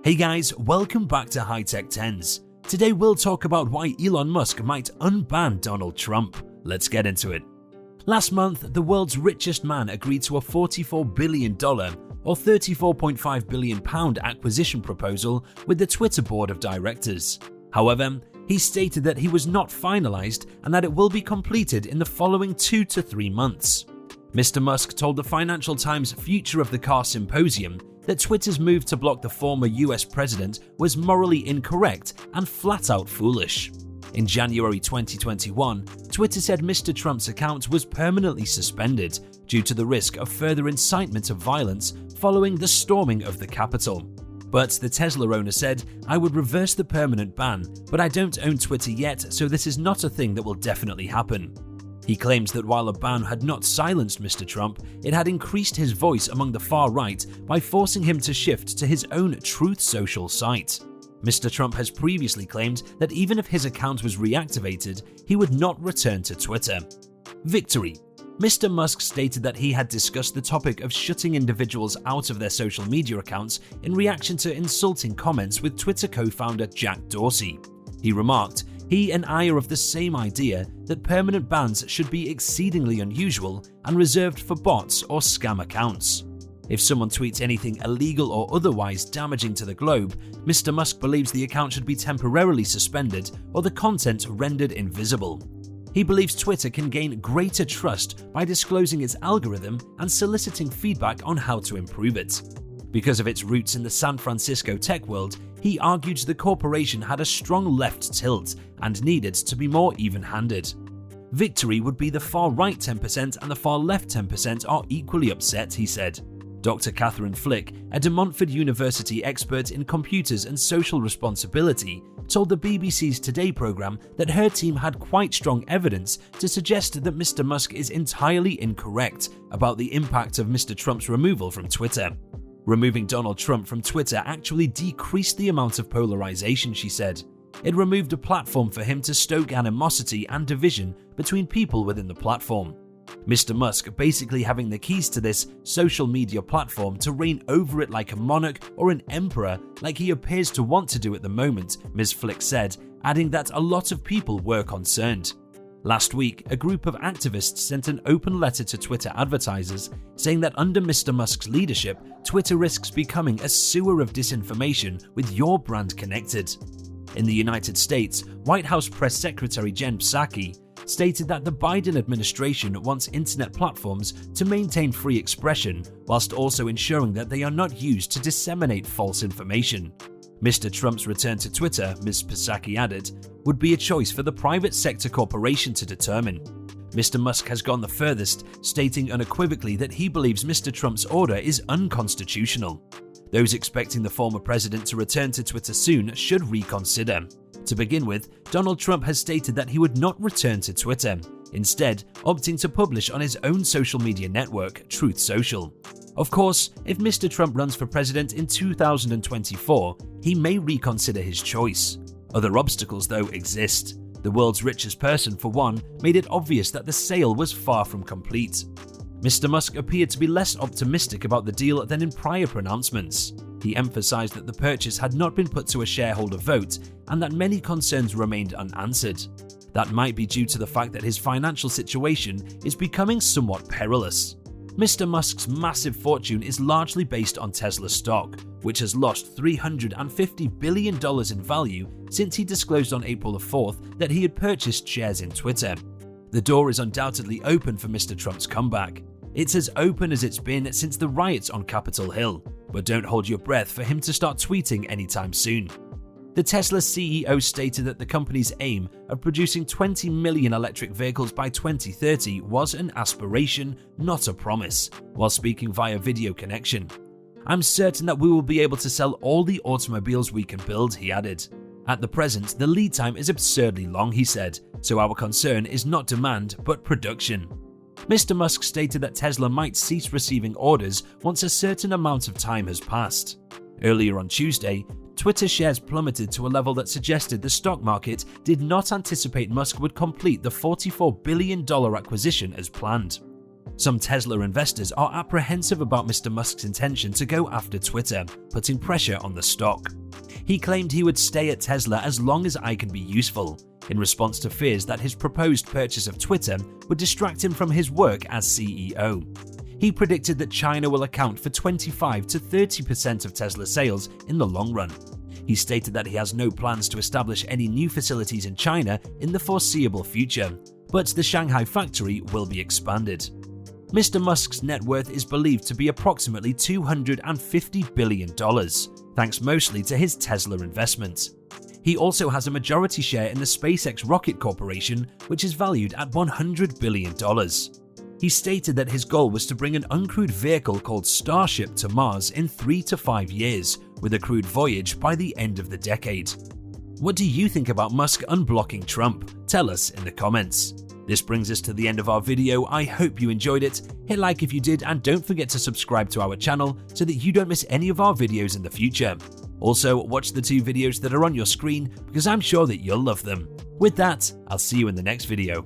Hey guys, welcome back to High Tech 10s. Today we'll talk about why Elon Musk might unban Donald Trump. Let's get into it. Last month, the world's richest man agreed to a $44 billion or £34.5 billion acquisition proposal with the Twitter board of directors. However, he stated that he was not finalized and that it will be completed in the following 2 to 3 months. Mr. Musk told the Financial Times Future of the Car Symposium that Twitter's move to block the former US president was morally incorrect and flat-out foolish. In January 2021, Twitter said Mr. Trump's account was permanently suspended due to the risk of further incitement of violence following the storming of the Capitol. But the Tesla owner said, "I would reverse the permanent ban, but I don't own Twitter yet, so this is not a thing that will definitely happen." He claims that while a ban had not silenced Mr. Trump, it had increased his voice among the far right by forcing him to shift to his own Truth Social site. Mr. Trump has previously claimed that even if his account was reactivated, he would not return to Twitter. Victory. Mr. Musk stated that he had discussed the topic of shutting individuals out of their social media accounts in reaction to insulting comments with Twitter co-founder Jack Dorsey. He remarked, "He and I are of the same idea that permanent bans should be exceedingly unusual and reserved for bots or scam accounts. If someone tweets anything illegal or otherwise damaging to the globe, Mr. Musk believes the account should be temporarily suspended or the content rendered invisible. He believes Twitter can gain greater trust by disclosing its algorithm and soliciting feedback on how to improve it." Because of its roots in the San Francisco tech world, he argued the corporation had a strong left tilt and needed to be more even-handed. Victory would be the far-right 10% and the far-left 10% are equally upset, he said. Dr. Catherine Flick, a De Montfort University expert in computers and social responsibility, told the BBC's Today programme that her team had quite strong evidence to suggest that Mr. Musk is entirely incorrect about the impact of Mr. Trump's removal from Twitter. Removing Donald Trump from Twitter actually decreased the amount of polarization, she said. It removed a platform for him to stoke animosity and division between people within the platform. Mr. Musk basically having the keys to this social media platform to reign over it like a monarch or an emperor, like he appears to want to do at the moment, Ms. Flick said, adding that a lot of people were concerned. Last week, a group of activists sent an open letter to Twitter advertisers saying that under Mr. Musk's leadership, Twitter risks becoming a sewer of disinformation with your brand connected. In the United States, White House Press Secretary Jen Psaki stated that the Biden administration wants internet platforms to maintain free expression whilst also ensuring that they are not used to disseminate false information. Mr. Trump's return to Twitter, Ms. Psaki added, would be a choice for the private sector corporation to determine. Mr. Musk has gone the furthest, stating unequivocally that he believes Mr. Trump's order is unconstitutional. Those expecting the former president to return to Twitter soon should reconsider. To begin with, Donald Trump has stated that he would not return to Twitter, instead opting to publish on his own social media network, Truth Social. Of course, if Mr. Trump runs for president in 2024, he may reconsider his choice. Other obstacles, though, exist. The world's richest person, for one, made it obvious that the sale was far from complete. Mr. Musk appeared to be less optimistic about the deal than in prior pronouncements. He emphasized that the purchase had not been put to a shareholder vote and that many concerns remained unanswered. That might be due to the fact that his financial situation is becoming somewhat perilous. Mr. Musk's massive fortune is largely based on Tesla stock, which has lost $350 billion in value since he disclosed on April 4th that he had purchased shares in Twitter. The door is undoubtedly open for Mr. Trump's comeback. It's as open as it's been since the riots on Capitol Hill, but don't hold your breath for him to start tweeting anytime soon. The Tesla CEO stated that the company's aim of producing 20 million electric vehicles by 2030 was an aspiration, not a promise, while speaking via video connection. "I'm certain that we will be able to sell all the automobiles we can build," he added. "At the present, the lead time is absurdly long," he said, "so our concern is not demand but production." Mr. Musk stated that Tesla might cease receiving orders once a certain amount of time has passed. Earlier on Tuesday, Twitter shares plummeted to a level that suggested the stock market did not anticipate Musk would complete the $44 billion acquisition as planned. Some Tesla investors are apprehensive about Mr. Musk's intention to go after Twitter, putting pressure on the stock. He claimed he would stay at Tesla as long as I can be useful, in response to fears that his proposed purchase of Twitter would distract him from his work as CEO. He predicted that China will account for 25 to 30% of Tesla sales in the long run. He stated that he has no plans to establish any new facilities in China in the foreseeable future, but the Shanghai factory will be expanded. Mr. Musk's net worth is believed to be approximately $250 billion, thanks mostly to his Tesla investment. He also has a majority share in the SpaceX rocket corporation, which is valued at $100 billion. He stated that his goal was to bring an uncrewed vehicle called Starship to Mars in 3 to 5 years, with a crewed voyage by the end of the decade. What do you think about Musk unblocking Trump? Tell us in the comments. This brings us to the end of our video. I hope you enjoyed it. Hit like if you did, and don't forget to subscribe to our channel so that you don't miss any of our videos in the future. Also, watch the 2 videos that are on your screen because I'm sure that you'll love them. With that, I'll see you in the next video.